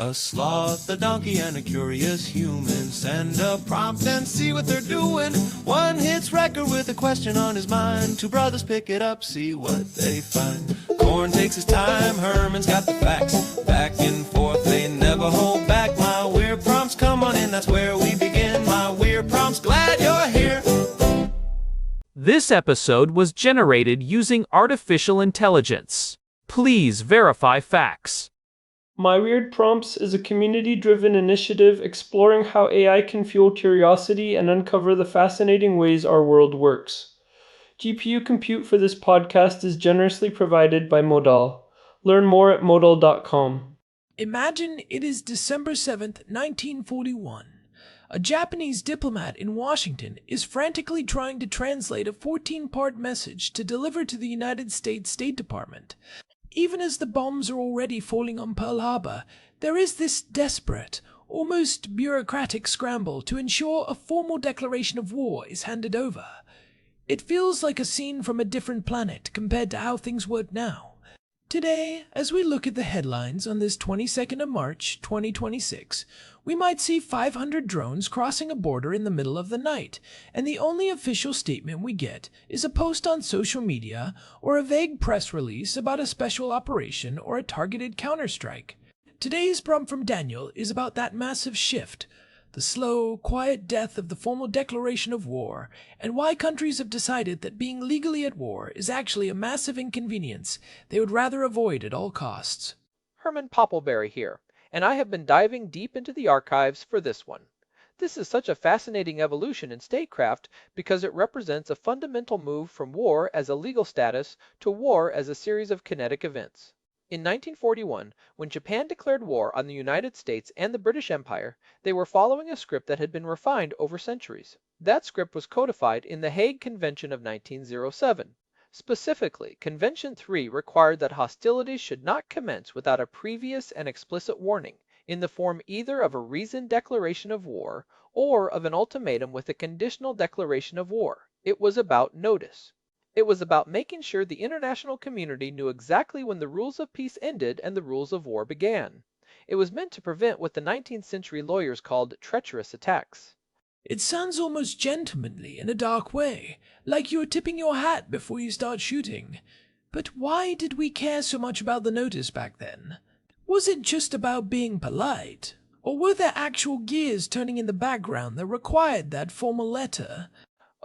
A sloth, a donkey, and a curious human. Send a prompt and see what they're doing. One hits record with a question on his mind. Two brothers pick it up, see what they find. Corn takes his time, Herman's got the facts. Back and forth, they never hold back. My weird prompts, come on in, that's where we begin. My weird prompts, glad you're here. This episode was generated using artificial intelligence. Please verify facts. My Weird Prompts is a community-driven initiative exploring how AI can fuel curiosity and uncover the fascinating ways our world works. GPU compute for this podcast is generously provided by Modal. Learn more at modal.com. Imagine it is December 7th, 1941. A Japanese diplomat in Washington is frantically trying to translate a 14-part message to deliver to the United States State Department. Even as the bombs are already falling on Pearl Harbor, there is this desperate, almost bureaucratic scramble to ensure a formal declaration of war is handed over. It feels like a scene from a different planet compared to how things work now. Today, as we look at the headlines on this 22nd of March, 2026, we might see 500 drones crossing a border in the middle of the night, and the only official statement we get is a post on social media or a vague press release about a special operation or a targeted counterstrike. Today's prompt from Daniel is about that massive shift, the slow, quiet death of the formal declaration of war, and why countries have decided that being legally at war is actually a massive inconvenience they would rather avoid at all costs. Herman Poppleberry here, and I have been diving deep into the archives for this one. This is such a fascinating evolution in statecraft because it represents a fundamental move from war as a legal status to war as a series of kinetic events. In 1941, when Japan declared war on the United States and the British Empire, they were following a script that had been refined over centuries. That script was codified in the Hague Convention of 1907. Specifically, Convention 3 required that hostilities should not commence without a previous and explicit warning, in the form either of a reasoned declaration of war or of an ultimatum with a conditional declaration of war. It was about notice. It was about making sure the international community knew exactly when the rules of peace ended and the rules of war began. It was meant to prevent what the 19th century lawyers called treacherous attacks. It sounds almost gentlemanly in a dark way, like you are tipping your hat before you start shooting. But why did we care so much about the notice back then? Was it just about being polite? Or were there actual gears turning in the background that required that formal letter?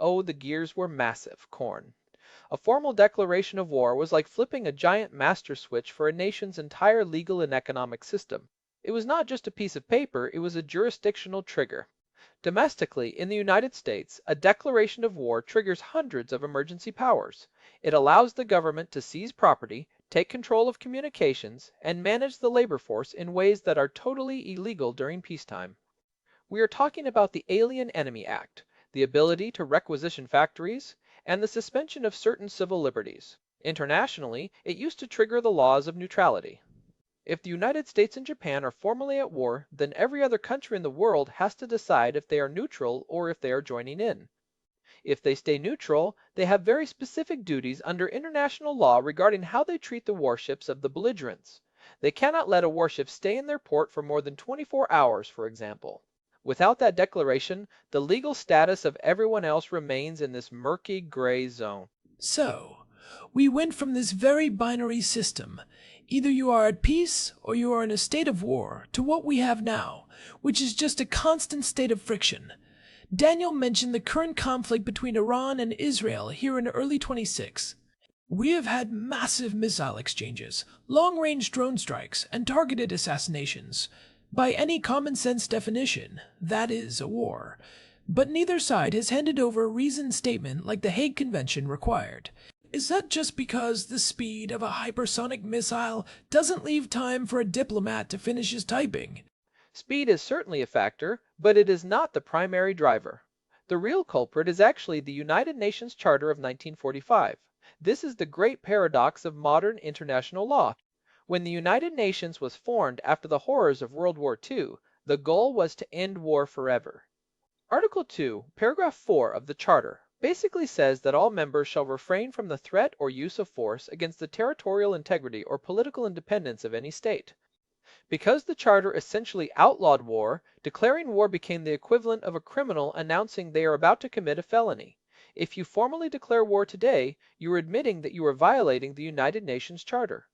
Oh, the gears were massive, Corn. A formal declaration of war was like flipping a giant master switch for a nation's entire legal and economic system. It was not just a piece of paper, it was a jurisdictional trigger. Domestically, in the United States, a declaration of war triggers hundreds of emergency powers. It allows the government to seize property, take control of communications, and manage the labor force in ways that are totally illegal during peacetime. We are talking about the Alien Enemy Act, the ability to requisition factories, and the suspension of certain civil liberties. Internationally, it used to trigger the laws of neutrality. If the United States and Japan are formally at war, then every other country in the world has to decide if they are neutral or if they are joining in. If they stay neutral, they have very specific duties under international law regarding how they treat the warships of the belligerents. They cannot let a warship stay in their port for more than 24 hours, for example. Without that declaration, the legal status of everyone else remains in this murky gray zone. So, we went from this very binary system, either you are at peace or you are in a state of war, to what we have now, which is just a constant state of friction. Daniel mentioned the current conflict between Iran and Israel here in early 26. We have had massive missile exchanges, long-range drone strikes, and targeted assassinations. By any common-sense definition, that is a war. But neither side has handed over a reasoned statement like the Hague Convention required. Is that just because the speed of a hypersonic missile doesn't leave time for a diplomat to finish his typing? Speed is certainly a factor, but it is not the primary driver. The real culprit is actually the United Nations Charter of 1945. This is the great paradox of modern international law. When the United Nations was formed after the horrors of World War II, the goal was to end war forever. Article 2, Paragraph 4 of the Charter basically says that all members shall refrain from the threat or use of force against the territorial integrity or political independence of any state. Because the charter essentially outlawed war, declaring war became the equivalent of a criminal announcing they are about to commit a felony. If you formally declare war today, you are admitting that you are violating the United Nations Charter.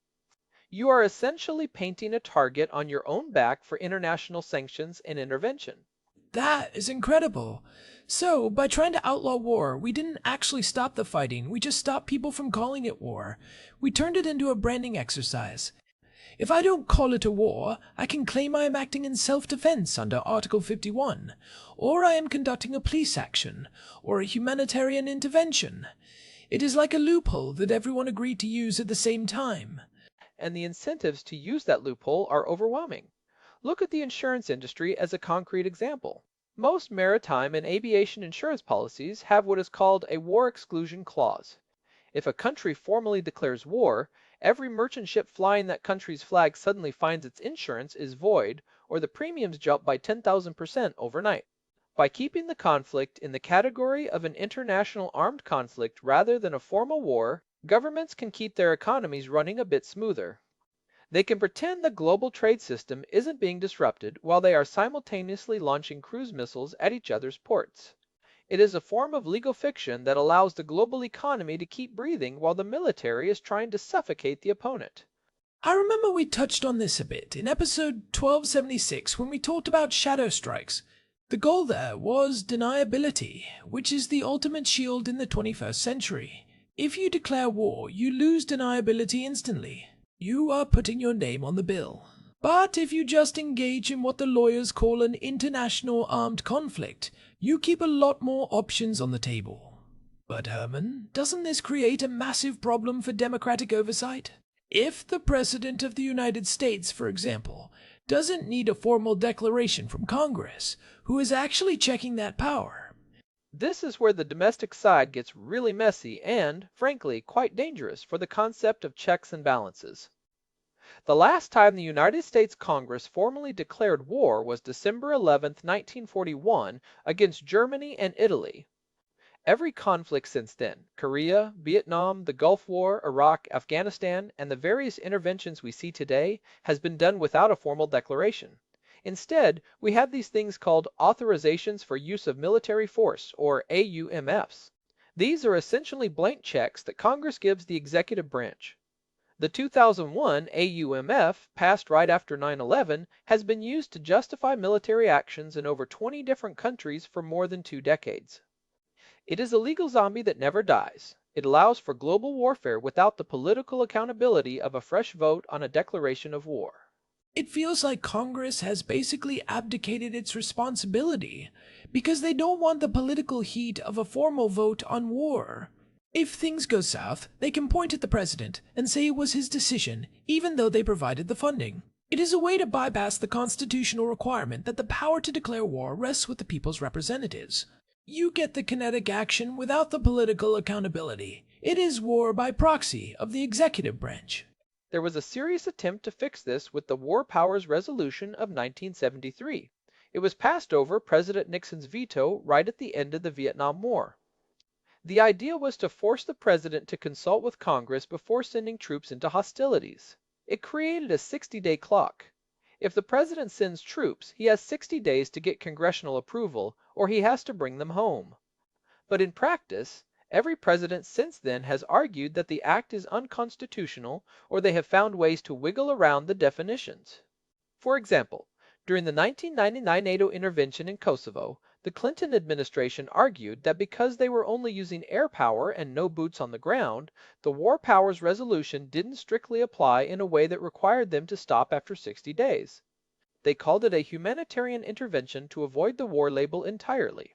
You are essentially painting a target on your own back for international sanctions and intervention. That is incredible. So, by trying to outlaw war, we didn't actually stop the fighting, we just stopped people from calling it war. We turned it into a branding exercise. If I don't call it a war, I can claim I am acting in self-defense under Article 51, or I am conducting a police action, or a humanitarian intervention. It is like a loophole that everyone agreed to use at the same time. And the incentives to use that loophole are overwhelming. Look at the insurance industry as a concrete example. Most maritime and aviation insurance policies have what is called a war exclusion clause. If a country formally declares war, every merchant ship flying that country's flag suddenly finds its insurance is void, or the premiums jump by 10,000% overnight. By keeping the conflict in the category of an international armed conflict rather than a formal war, governments can keep their economies running a bit smoother. They can pretend the global trade system isn't being disrupted while they are simultaneously launching cruise missiles at each other's ports. It is a form of legal fiction that allows the global economy to keep breathing while the military is trying to suffocate the opponent. I remember we touched on this a bit in episode 1276 when we talked about shadow strikes. The goal there was deniability, which is the ultimate shield in the 21st century. If you declare war, you lose deniability instantly. You are putting your name on the bill. But if you just engage in what the lawyers call an international armed conflict, you keep a lot more options on the table. But Herman, doesn't this create a massive problem for democratic oversight? If the President of the United States, for example, doesn't need a formal declaration from Congress, who is actually checking that power? This is where the domestic side gets really messy and, frankly, quite dangerous for the concept of checks and balances. The last time the United States Congress formally declared war was December 11, 1941, against Germany and Italy. Every conflict since then, Korea, Vietnam, the Gulf War, Iraq, Afghanistan, and the various interventions we see today, has been done without a formal declaration. Instead, we have these things called authorizations for use of military force, or AUMFs. These are essentially blank checks that Congress gives the executive branch. The 2001 AUMF, passed right after 9/11, has been used to justify military actions in over 20 different countries for more than 2 decades. It is a legal zombie that never dies. It allows for global warfare without the political accountability of a fresh vote on a declaration of war. It feels like Congress has basically abdicated its responsibility because they don't want the political heat of a formal vote on war. If things go south, they can point at the president and say it was his decision, even though they provided the funding. It is a way to bypass the constitutional requirement that the power to declare war rests with the people's representatives. You get the kinetic action without the political accountability. It is war by proxy of the executive branch. There was a serious attempt to fix this with the War Powers Resolution of 1973. It was passed over President Nixon's veto right at the end of the Vietnam War. The idea was to force the president to consult with Congress before sending troops into hostilities. It created a 60-day clock. If the president sends troops, he has 60 days to get congressional approval, or he has to bring them home. But in practice, every president since then has argued that the act is unconstitutional, or they have found ways to wiggle around the definitions. For example, during the 1999 NATO intervention in Kosovo, the Clinton administration argued that because they were only using air power and no boots on the ground, the War Powers Resolution didn't strictly apply in a way that required them to stop after 60 days. They called it a humanitarian intervention to avoid the war label entirely.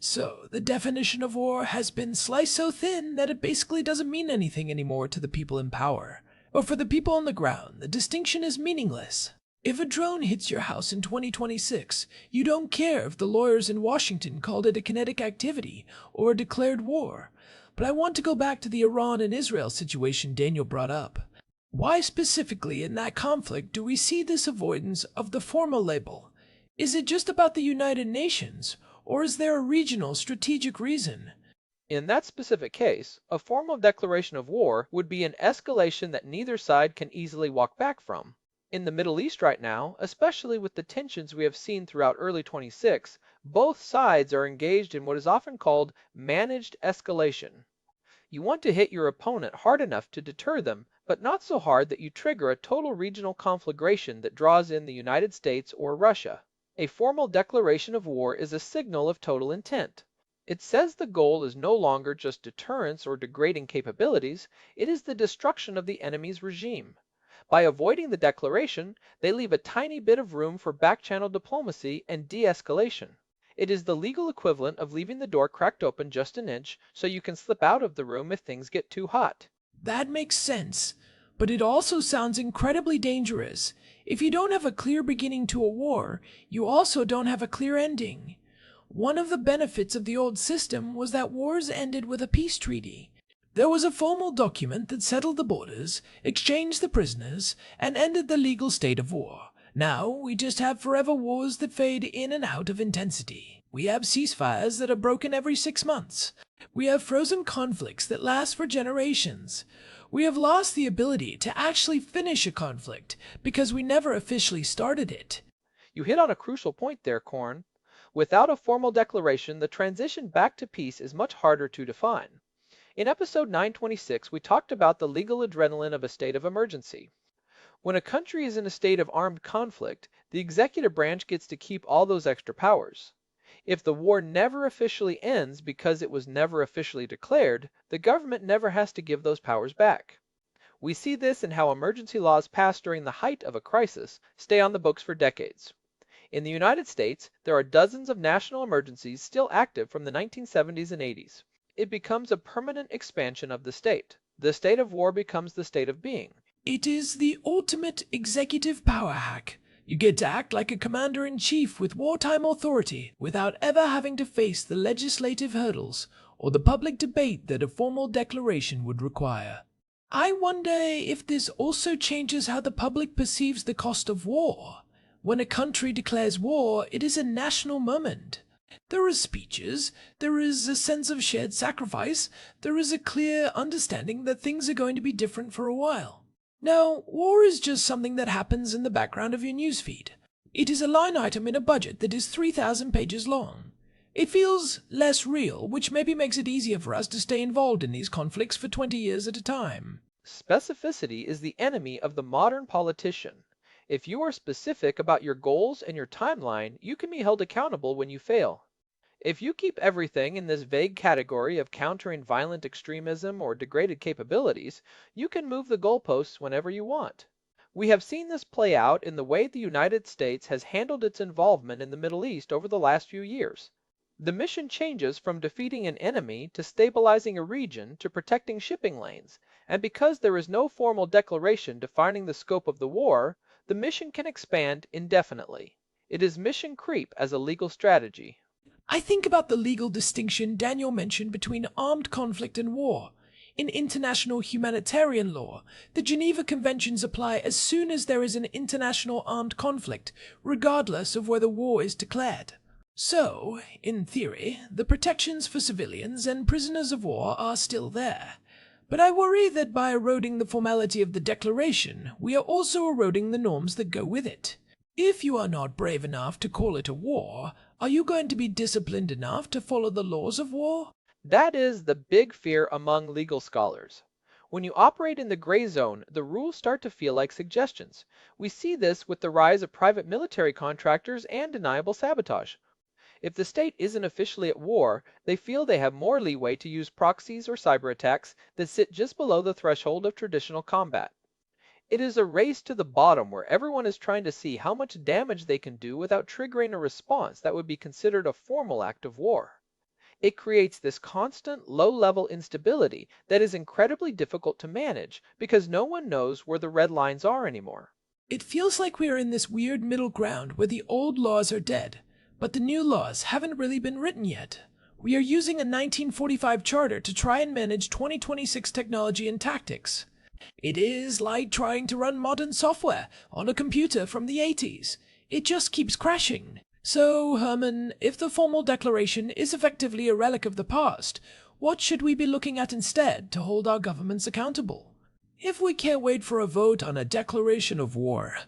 So, the definition of war has been sliced so thin that it basically doesn't mean anything anymore to the people in power. Or for the people on the ground, the distinction is meaningless. If a drone hits your house in 2026, you don't care if the lawyers in Washington called it a kinetic activity or a declared war. But I want to go back to the Iran and Israel situation Daniel brought up. Why specifically in that conflict do we see this avoidance of the formal label? Is it just about the United Nations, or is there a regional strategic reason? In that specific case, a formal declaration of war would be an escalation that neither side can easily walk back from. In the Middle East right now, especially with the tensions we have seen throughout early 26, both sides are engaged in what is often called managed escalation. You want to hit your opponent hard enough to deter them, but not so hard that you trigger a total regional conflagration that draws in the United States or Russia. A formal declaration of war is a signal of total intent. It says the goal is no longer just deterrence or degrading capabilities, it is the destruction of the enemy's regime. By avoiding the declaration, they leave a tiny bit of room for back-channel diplomacy and de-escalation. It is the legal equivalent of leaving the door cracked open just an inch so you can slip out of the room if things get too hot. That makes sense, but it also sounds incredibly dangerous. If you don't have a clear beginning to a war, you also don't have a clear ending. One of the benefits of the old system was that wars ended with a peace treaty. There was a formal document that settled the borders, exchanged the prisoners, and ended the legal state of war. Now, we just have forever wars that fade in and out of intensity. We have ceasefires that are broken every 6 months. We have frozen conflicts that last for generations. We have lost the ability to actually finish a conflict because we never officially started it. You hit on a crucial point there, Korn. Without a formal declaration, the transition back to peace is much harder to define. In episode 926, we talked about the legal adrenaline of a state of emergency. When a country is in a state of armed conflict, the executive branch gets to keep all those extra powers. If the war never officially ends because it was never officially declared, the government never has to give those powers back. We see this in how emergency laws passed during the height of a crisis stay on the books for decades. In the United States, there are dozens of national emergencies still active from the 1970s and 80s. It becomes a permanent expansion of the state. The state of war becomes the state of being. It is the ultimate executive power hack. You get to act like a commander-in-chief with wartime authority without ever having to face the legislative hurdles or the public debate that a formal declaration would require. I wonder if this also changes how the public perceives the cost of war. When a country declares war, it is a national moment. There are speeches, there is a sense of shared sacrifice, there is a clear understanding that things are going to be different for a while. Now, war is just something that happens in the background of your newsfeed. It is a line item in a budget that is 3,000 pages long. It feels less real, which maybe makes it easier for us to stay involved in these conflicts for 20 years at a time. Specificity is the enemy of the modern politician. If you are specific about your goals and your timeline, you can be held accountable when you fail. If you keep everything in this vague category of countering violent extremism or degraded capabilities, you can move the goalposts whenever you want. We have seen this play out in the way the United States has handled its involvement in the Middle East over the last few years. The mission changes from defeating an enemy to stabilizing a region to protecting shipping lanes, and because there is no formal declaration defining the scope of the war, the mission can expand indefinitely. It is mission creep as a legal strategy. I think about the legal distinction Daniel mentioned between armed conflict and war. In international humanitarian law, the Geneva Conventions apply as soon as there is an international armed conflict, regardless of whether war is declared. So, in theory, the protections for civilians and prisoners of war are still there. But I worry that by eroding the formality of the declaration, we are also eroding the norms that go with it. If you are not brave enough to call it a war, are you going to be disciplined enough to follow the laws of war? That is the big fear among legal scholars. When you operate in the gray zone, the rules start to feel like suggestions. We see this with the rise of private military contractors and deniable sabotage. If the state isn't officially at war, they feel they have more leeway to use proxies or cyber attacks that sit just below the threshold of traditional combat. It is a race to the bottom where everyone is trying to see how much damage they can do without triggering a response that would be considered a formal act of war. It creates this constant, low-level instability that is incredibly difficult to manage because no one knows where the red lines are anymore. It feels like we are in this weird middle ground where the old laws are dead, but the new laws haven't really been written yet. We are using a 1945 charter to try and manage 2026 technology and tactics. It is like trying to run modern software on a computer from the 80s. It just keeps crashing. So, Herman, if the formal declaration is effectively a relic of the past, what should we be looking at instead to hold our governments accountable? If we can't wait for a vote on a declaration of war,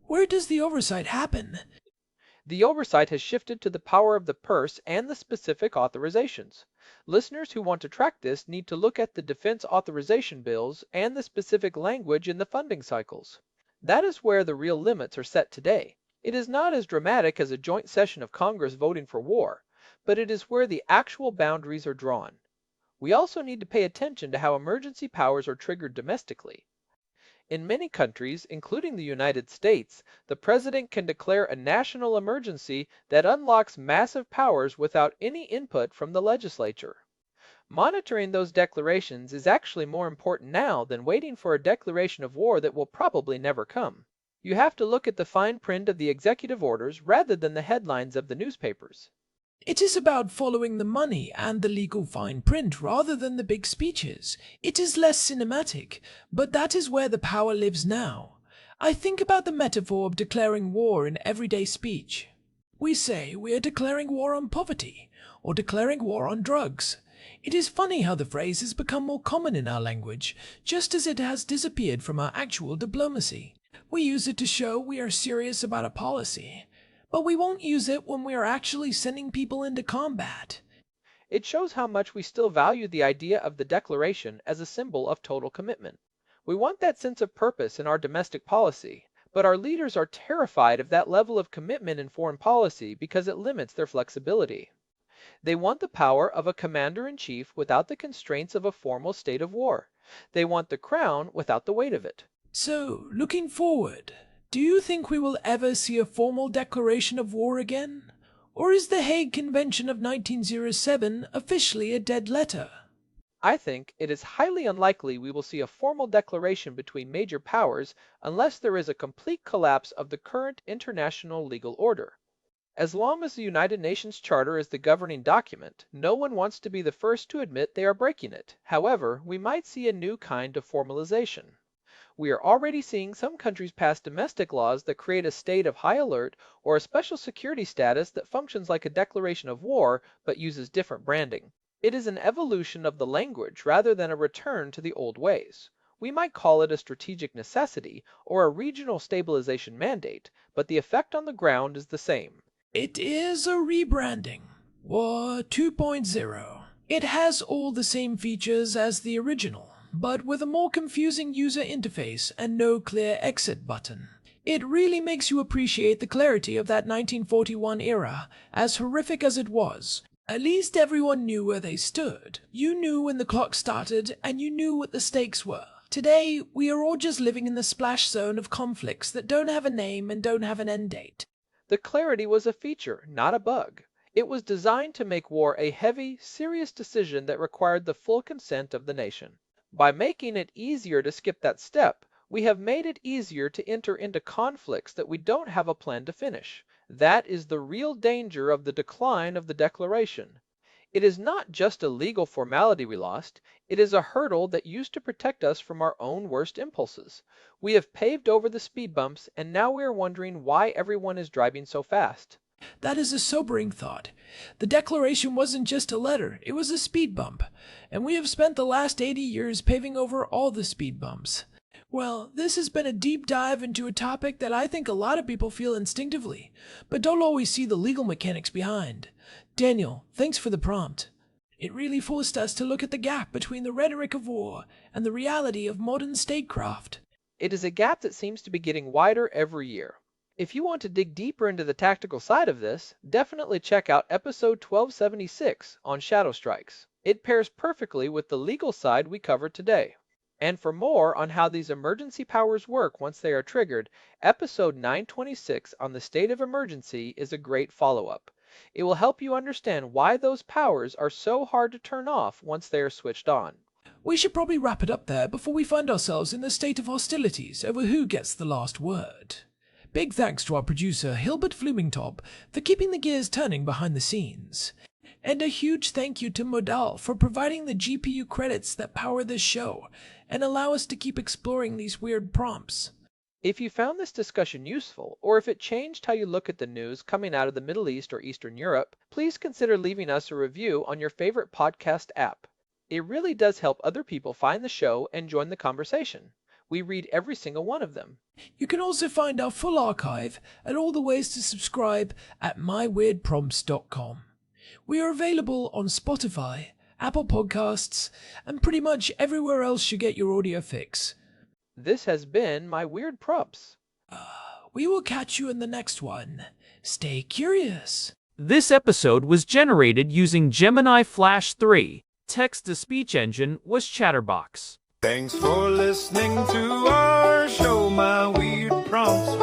Where does the oversight happen? The oversight has shifted to the power of the purse and the specific authorizations. Listeners who want to track this need to look at the defense authorization bills and the specific language in the funding cycles. That is where the real limits are set today. It is not as dramatic as a joint session of Congress voting for war, but it is where the actual boundaries are drawn. We also need to pay attention to how emergency powers are triggered domestically. In many countries, including the United States, the president can declare a national emergency that unlocks massive powers without any input from the legislature. Monitoring those declarations is actually more important now than waiting for a declaration of war that will probably never come. You have to look at the fine print of the executive orders rather than the headlines of the newspapers. It is about following the money and the legal fine print rather than the big speeches. It is less cinematic, but that is where the power lives now. I think about the metaphor of declaring war in everyday speech. We say we are declaring war on poverty, or declaring war on drugs. It is funny how the phrase has become more common in our language, just as it has disappeared from our actual diplomacy. We use it to show we are serious about a policy, but we won't use it when we are actually sending people into combat. It shows how much we still value the idea of the declaration as a symbol of total commitment. We want that sense of purpose in our domestic policy, but our leaders are terrified of that level of commitment in foreign policy because it limits their flexibility. They want the power of a commander-in-chief without the constraints of a formal state of war. They want the crown without the weight of it. So, looking forward, do you think we will ever see a formal declaration of war again? Or is the Hague Convention of 1907 officially a dead letter? I think it is highly unlikely we will see a formal declaration between major powers unless there is a complete collapse of the current international legal order. As long as the United Nations Charter is the governing document, no one wants to be the first to admit they are breaking it. However, we might see a new kind of formalization. We are already seeing some countries pass domestic laws that create a state of high alert or a special security status that functions like a declaration of war but uses different branding. It is an evolution of the language rather than a return to the old ways. We might call it a strategic necessity or a regional stabilization mandate, but the effect on the ground is the same. It is a rebranding. War 2.0. It has all the same features as the original, but with a more confusing user interface and no clear exit button. It really makes you appreciate the clarity of that 1941 era, as horrific as it was. At least everyone knew where they stood. You knew when the clock started, and you knew what the stakes were. Today, we are all just living in the splash zone of conflicts that don't have a name and don't have an end date. The clarity was a feature, not a bug. It was designed to make war a heavy, serious decision that required the full consent of the nation. By making it easier to skip that step, we have made it easier to enter into conflicts that we don't have a plan to finish. That is the real danger of the decline of the declaration. It is not just a legal formality we lost, it is a hurdle that used to protect us from our own worst impulses. We have paved over the speed bumps, and now we are wondering why everyone is driving so fast. That is a sobering thought. The Declaration wasn't just a letter, it was a speed bump, and we have spent the last 80 years paving over all the speed bumps. Well, this has been a deep dive into a topic that I think a lot of people feel instinctively, but don't always see the legal mechanics behind. Daniel, thanks for the prompt. It really forced us to look at the gap between the rhetoric of war and the reality of modern statecraft. It is a gap that seems to be getting wider every year. If you want to dig deeper into the tactical side of this, definitely check out episode 1276 on shadow strikes. It pairs perfectly with the legal side we covered today. And for more on how these emergency powers work once they are triggered, episode 926 on the state of emergency is a great follow-up. It will help you understand why those powers are so hard to turn off once they are switched on. We should probably wrap it up there before we find ourselves in the state of hostilities over who gets the last word. Big thanks to our producer Hilbert Flumingtop for keeping the gears turning behind the scenes. And a huge thank you to Modal for providing the GPU credits that power this show and allow us to keep exploring these weird prompts. If you found this discussion useful, or if it changed how you look at the news coming out of the Middle East or Eastern Europe, please consider leaving us a review on your favorite podcast app. It really does help other people find the show and join the conversation. We read every single one of them. You can also find our full archive and all the ways to subscribe at myweirdprompts.com. We are available on Spotify, Apple Podcasts, and pretty much everywhere else you get your audio fix. This has been My Weird Prompts. We will catch you in the next one. Stay curious. This episode was generated using Gemini Flash 3. Text-to-speech engine was Chatterbox. Thanks for listening to our show, My Weird Prompts.